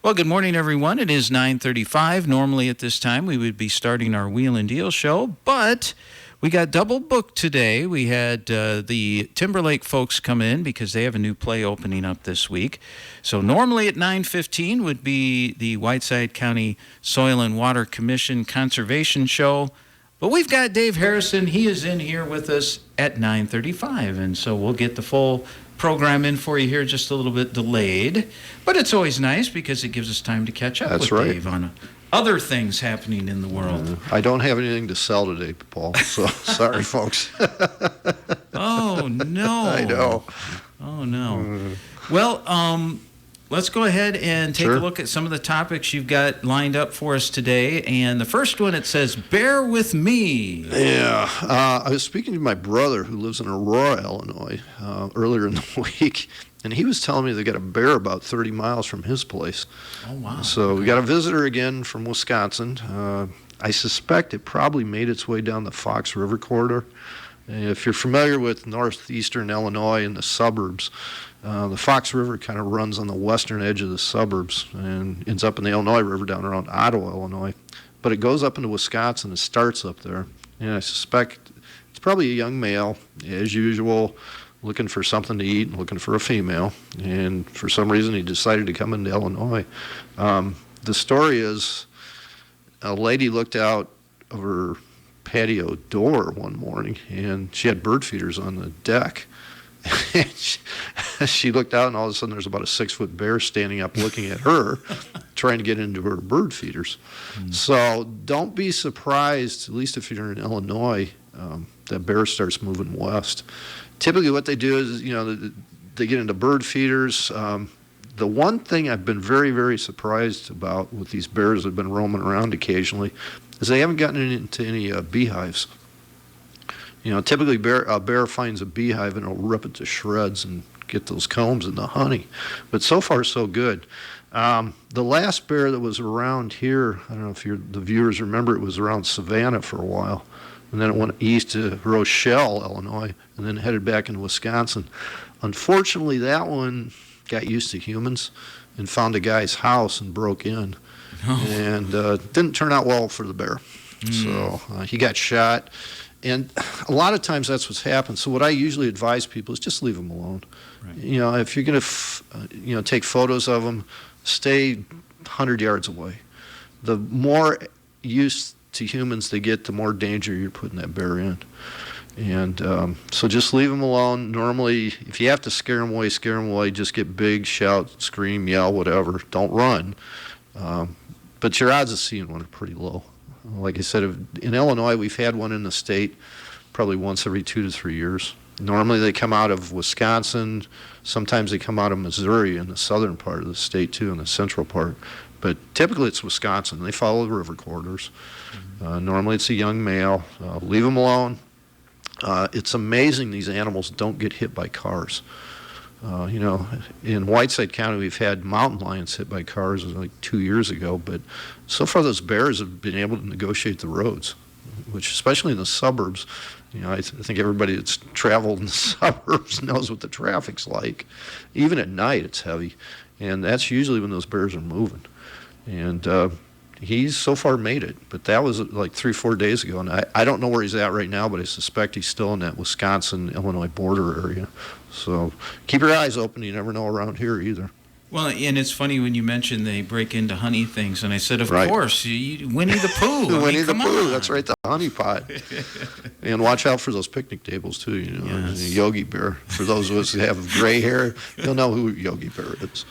Well, good morning, everyone. It is 9:35. Normally at this time, we would be starting our Wheel and Deal show, but we got double booked today. We had the Timberlake folks come in because they have a new play opening up this week. So normally at 9:15 would be the Whiteside County Soil and Water Commission Conservation Show. But we've got Dave Harrison. He is in here with us at 9:35, and so we'll get the full program in for you here, just a little bit delayed. But it's always nice because it gives us time to catch up with Dave on other things happening in the world. I don't have anything to sell today, Paul, so sorry, folks. Oh, no. I know. Oh, no. Well, let's go ahead and take a look at some of the topics you've got lined up for us today. And the first one, it says, bear with me. Yeah. I was speaking to my brother who lives in Aurora, Illinois, earlier in the week, and he was telling me they got a bear about 30 miles from his place. Oh, wow. So we got a visitor again from Wisconsin. I suspect it probably made its way down the Fox River corridor. If you're familiar with northeastern Illinois and the suburbs, the Fox River kind of runs on the western edge of the suburbs and ends up in the Illinois River down around Ottawa, Illinois. But it goes up into Wisconsin and starts up there. And I suspect it's probably a young male, as usual, looking for something to eat and looking for a female. And for some reason, he decided to come into Illinois. The story is a lady looked out of her patio door one morning, and she had bird feeders on the deck. And she looked out, and all of a sudden there's about a 6-foot bear standing up looking at her, trying to get into her bird feeders. So don't be surprised, at least if you're in Illinois, that bear starts moving west. Typically what they do is, they get into bird feeders. The one thing I've been very, very surprised about with these bears that have been roaming around occasionally is they haven't gotten into any beehives. Typically a bear finds a beehive and it'll rip it to shreds and get those combs and the honey. But so far, so good. The last bear that was around here, I don't know if the viewers remember, it was around Savannah for a while. And then it went east to Rochelle, Illinois, and then headed back into Wisconsin. Unfortunately, that one got used to humans and found a guy's house and broke in. And didn't turn out well for the bear. So he got shot. And a lot of times that's what's happened. So what I usually advise people is just leave them alone. Right. If you're going to take photos of them, stay 100 yards away. The more used to humans they get, the more danger you're putting that bear in. And so just leave them alone. Normally, if you have to scare them away, scare them away. Just get big, shout, scream, yell, whatever. Don't run. But your odds of seeing one are pretty low. Like I said, in Illinois, we've had one in the state probably once every 2 to 3 years. Normally they come out of Wisconsin. Sometimes they come out of Missouri in the southern part of the state too, in the central part. But typically it's Wisconsin. They follow the river corridors. Normally it's a young male. Leave them alone. It's amazing these animals don't get hit by cars. In Whiteside County, we've had mountain lions hit by cars like 2 years ago, but so far those bears have been able to negotiate the roads, which especially in the suburbs, I think everybody that's traveled in the suburbs knows what the traffic's like. Even at night, it's heavy, and that's usually when those bears are moving. And he's so far made it, but that was like 3-4 days ago, and I don't know where he's at right now, but I suspect he's still in that Wisconsin-Illinois border area. So keep your eyes open. You never know around here either. Well, and it's funny when you mentioned they break into honey things, and I said, of course, Winnie the Pooh. Winnie the Pooh, that's right, the honey pot. And watch out for those picnic tables, too. Yes. Yogi Bear. For those of us who have gray hair, you'll know who Yogi Bear is.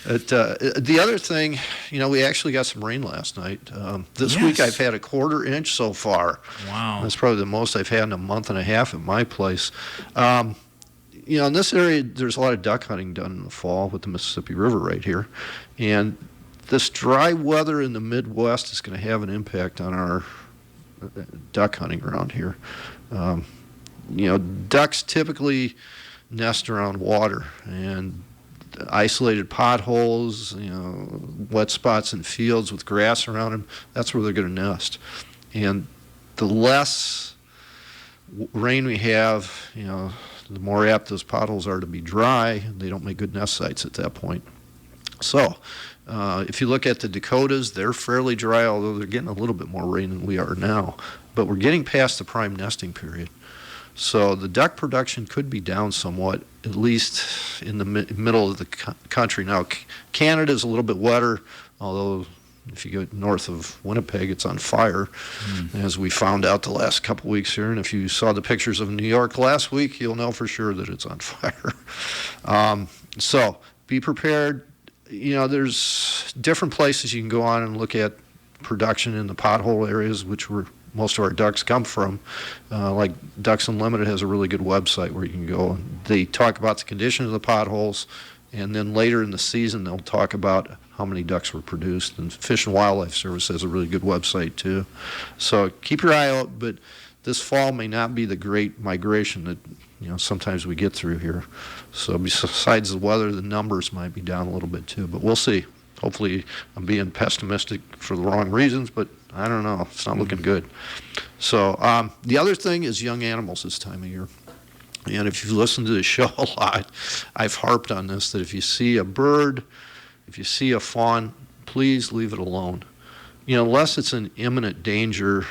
The other thing, we actually got some rain last night. This week I've had a 1/4 inch so far. Wow. That's probably the most I've had in a month and a half at my place. In this area, there's a lot of duck hunting done in the fall with the Mississippi River right here. And this dry weather in the Midwest is going to have an impact on our duck hunting around here. Ducks typically nest around water, and isolated potholes, wet spots in fields with grass around them, that's where they're going to nest. And the less rain we have, the more apt those potholes are to be dry. They don't make good nest sites at that point. So if you look at the Dakotas, they're fairly dry, although they're getting a little bit more rain than we are now. But we're getting past the prime nesting period. So the duck production could be down somewhat, at least in the middle of the country. Now, Canada's a little bit wetter, although if you go north of Winnipeg, it's on fire, as we found out the last couple weeks here. And if you saw the pictures of New York last week, you'll know for sure that it's on fire. So be prepared. You know, there's different places you can go on and look at production in the pothole areas, which most of our ducks come from. Like Ducks Unlimited has a really good website where you can go, and they talk about the condition of the potholes, and then later in the season they'll talk about how many ducks were produced. And Fish and Wildlife Service has a really good website too. So keep your eye out, but this fall may not be the great migration that sometimes we get through here. So besides the weather, the numbers might be down a little bit too, but we'll see. Hopefully I'm being pessimistic for the wrong reasons, but I don't know. It's not looking good. So the other thing is young animals this time of year. And if you've listened to the show a lot, I've harped on this, that if you see a bird, if you see a fawn, please leave it alone. Unless it's in imminent danger,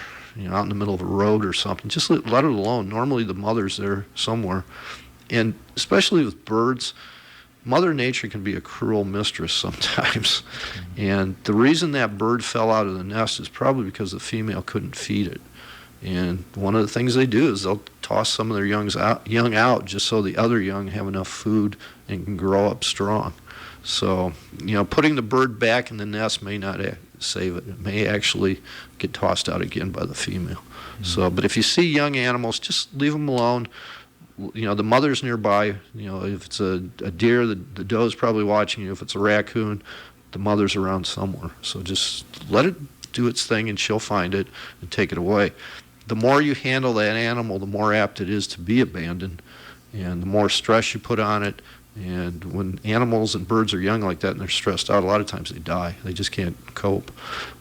out in the middle of a road or something, just let it alone. Normally the mother's there somewhere. And especially with birds, Mother Nature can be a cruel mistress sometimes. And the reason that bird fell out of the nest is probably because the female couldn't feed it. And one of the things they do is they'll toss some of their young out just so the other young have enough food and can grow up strong. So, putting the bird back in the nest may not save it. It may actually get tossed out again by the female. So, but if you see young animals, just leave them alone. The mother's nearby. If it's a deer, the doe's probably watching you. If it's a raccoon, the mother's around somewhere. So just let it do its thing, and she'll find it and take it away. The more you handle that animal, the more apt it is to be abandoned, and the more stress you put on it. And when animals and birds are young like that and they're stressed out, a lot of times they die. They just can't cope.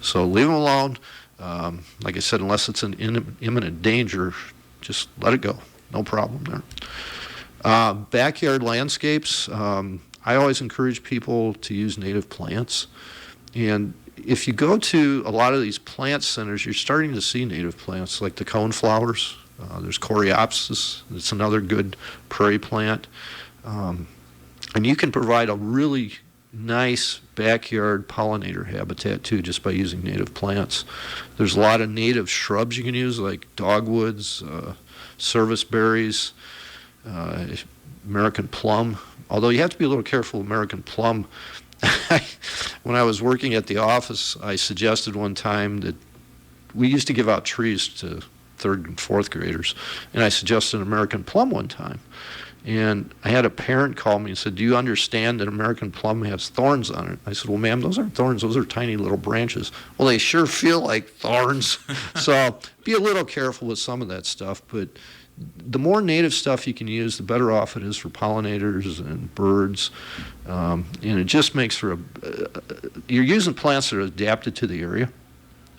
So leave them alone. Like I said, unless it's in imminent danger, just let it go. No problem there. Backyard landscapes, I always encourage people to use native plants. And if you go to a lot of these plant centers, you're starting to see native plants like the coneflowers. There's Coreopsis. It's another good prairie plant. And you can provide a really nice backyard pollinator habitat too, just by using native plants. There's a lot of native shrubs you can use, like dogwoods, service berries, American plum. Although you have to be a little careful with American plum. When I was working at the office, I suggested one time that we used to give out trees to third and fourth graders, and I suggested American plum one time. And I had a parent call me and said, "Do you understand that American plum has thorns on it?" I said, "Well, ma'am, those aren't thorns. Those are tiny little branches." "Well, they sure feel like thorns." So be a little careful with some of that stuff. But the more native stuff you can use, the better off it is for pollinators and birds. And it just makes for you're using plants that are adapted to the area.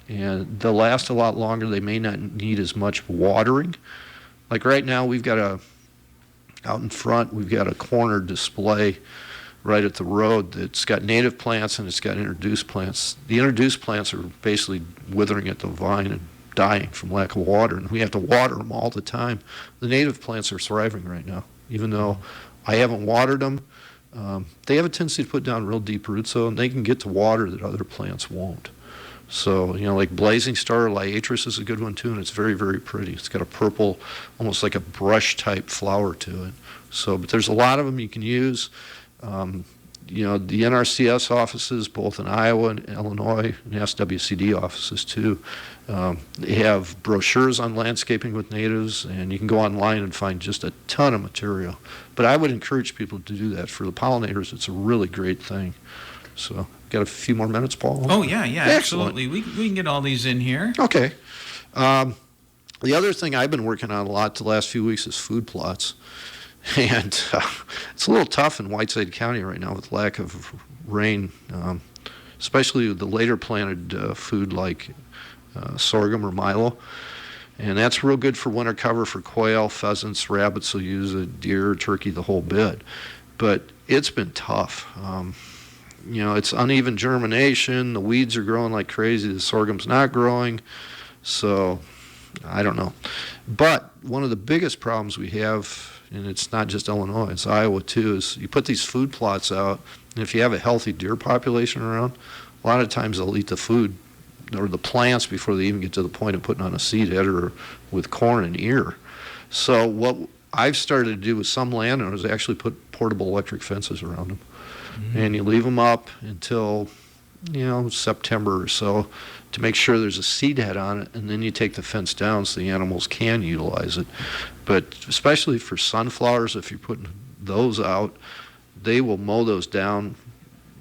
And they'll last a lot longer. They may not need as much watering. Like right now, out in front, we've got a corner display right at the road that's got native plants and it's got introduced plants. The introduced plants are basically withering at the vine and dying from lack of water, and we have to water them all the time. The native plants are thriving right now, even though I haven't watered them. They have a tendency to put down real deep roots, though, and they can get to water that other plants won't. So, like Blazing Star Liatris is a good one too, and it's very, very pretty. It's got a purple, almost like a brush-type flower to it. So, but there's a lot of them you can use. The NRCS offices, both in Iowa and Illinois, and SWCD offices too, they have brochures on landscaping with natives, and you can go online and find just a ton of material. But I would encourage people to do that. For the pollinators, it's a really great thing. So, got a few more minutes, Paul? Oh, yeah, absolutely. We can get all these in here. Okay. The other thing I've been working on a lot the last few weeks is food plots. And it's a little tough in Whiteside County right now with lack of rain, especially the later planted food like sorghum or milo. And that's real good for winter cover for quail, pheasants, rabbits will use it, deer, turkey, the whole bit. But it's been tough. it's uneven germination. The weeds are growing like crazy. The sorghum's not growing. So I don't know. But one of the biggest problems we have, and it's not just Illinois, it's Iowa too, is you put these food plots out, and if you have a healthy deer population around, a lot of times they'll eat the food or the plants before they even get to the point of putting on a seed header with corn and ear. So what I've started to do with some landowners is actually put portable electric fences around them. And you leave them up until, September or so to make sure there's a seed head on it, and then you take the fence down so the animals can utilize it. But especially for sunflowers, if you're putting those out, they will mow those down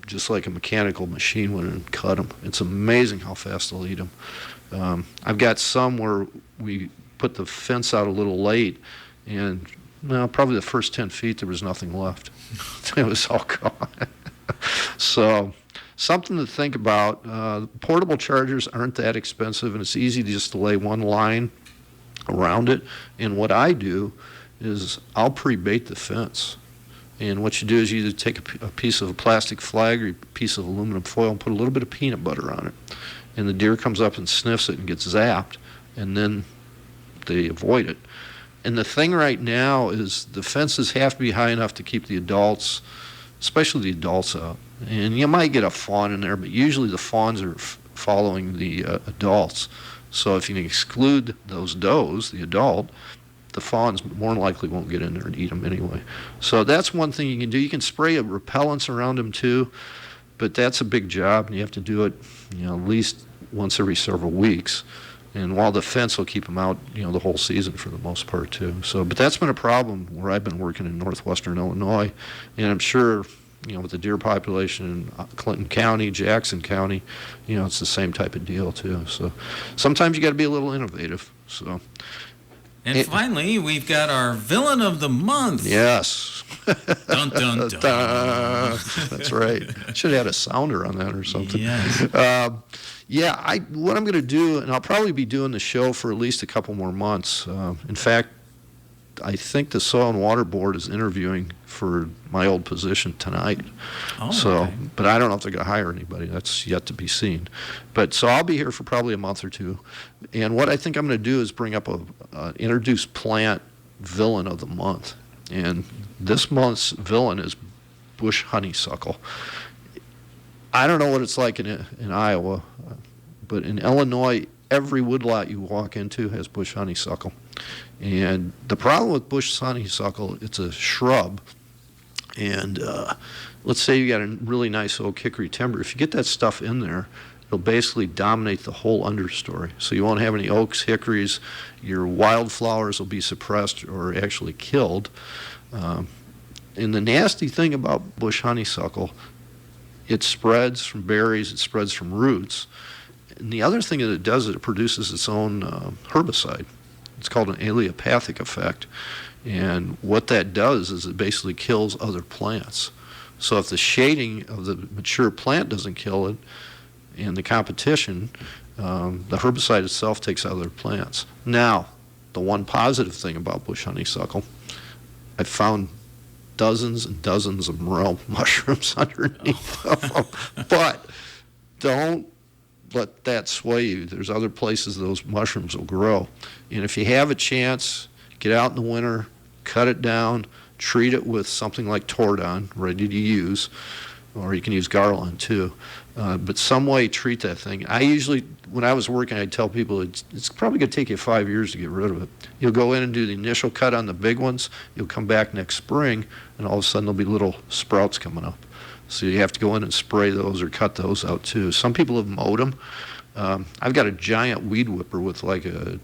just like a mechanical machine would and cut them. It's amazing how fast they'll eat them. I've got some where we put the fence out a little late, and probably the first 10 feet there was nothing left. It was all gone. So something to think about. Portable chargers aren't that expensive, and it's easy just to lay one line around it. And what I do is I'll pre-bait the fence. And what you do is you either take a piece of a plastic flag or a piece of aluminum foil and put a little bit of peanut butter on it. And the deer comes up and sniffs it and gets zapped, and then they avoid it. And the thing right now is the fences have to be high enough to keep the adults, especially the adults, out. And you might get a fawn in there, but usually the fawns are following the adults. So if you can exclude those does, the adult, the fawns more than likely won't get in there and eat them anyway. So that's one thing you can do. You can spray repellents around them too, but that's a big job, and you have to do it, at least once every several weeks. And while the fence will keep them out, the whole season for the most part too. So, but that's been a problem where I've been working in northwestern Illinois, and I'm sure, with the deer population in Clinton County, Jackson County, it's the same type of deal too. So, sometimes you got to be a little innovative. So. And finally, we've got our villain of the month. Yes. Dun, dun, dun. That's right. Should have had a sounder on that or something. Yes. What I'm going to do, and I'll probably be doing the show for at least a couple more months. In fact, I think the Soil and Water Board is interviewing for my old position tonight. Oh, so, okay. But I don't know if they're going to hire anybody. That's yet to be seen. But so I'll be here for probably a month or two. And what I think I'm going to do is bring up a introduced plant villain of the month. And this month's villain is bush honeysuckle. I don't know what it's like in Iowa, but in Illinois, every woodlot you walk into has bush honeysuckle. And the problem with bush honeysuckle, it's a shrub. And let's say you got a really nice oak hickory timber. If you get that stuff in there, it'll basically dominate the whole understory. So you won't have any oaks, hickories. Your wildflowers will be suppressed or actually killed. And the nasty thing about bush honeysuckle, it spreads from berries, it spreads from roots. And the other thing that it does is it produces its own herbicide. It's called an allelopathic effect. And what that does is it basically kills other plants. So if the shading of the mature plant doesn't kill it, and the competition, the herbicide itself takes out other plants. Now, the one positive thing about bush honeysuckle, I found dozens and dozens of morel mushrooms underneath of them. But don't let that sway you. There's other places those mushrooms will grow. And if you have a chance, get out in the winter, cut it down, treat it with something like Tordon, ready to use, or you can use Garland too. But some way treat that thing. I usually, when I was working, I'd tell people it's probably going to take you 5 years to get rid of it. You'll go in and do the initial cut on the big ones. You'll come back next spring, and all of a sudden there'll be little sprouts coming up. So you have to go in and spray those or cut those out too. Some people have mowed them. I've got a giant weed whipper with like a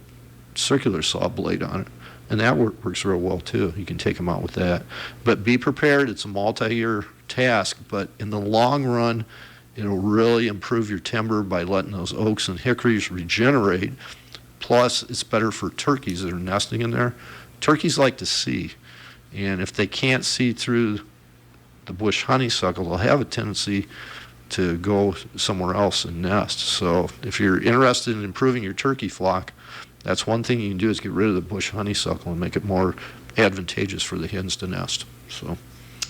circular saw blade on it, and that works real well too. You can take them out with that. But be prepared. It's a multi-year task, but in the long run, it'll really improve your timber by letting those oaks and hickories regenerate. Plus, it's better for turkeys that are nesting in there. Turkeys like to see, and if they can't see through the bush honeysuckle, they'll have a tendency to go somewhere else and nest. So if you're interested in improving your turkey flock, that's one thing you can do is get rid of the bush honeysuckle and make it more advantageous for the hens to nest. So.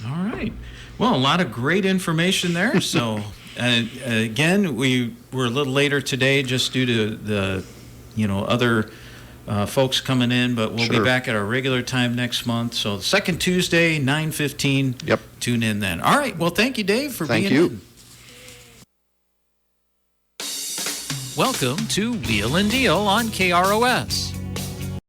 All right. Well, a lot of great information there. So, again, we were a little later today just due to the, other folks coming in, but we'll be back at our regular time next month. So, the second Tuesday, 9:15. Yep. Tune in then. All right. Well, thank you, Dave, for being in. Welcome to Wheel and Deal on KROS.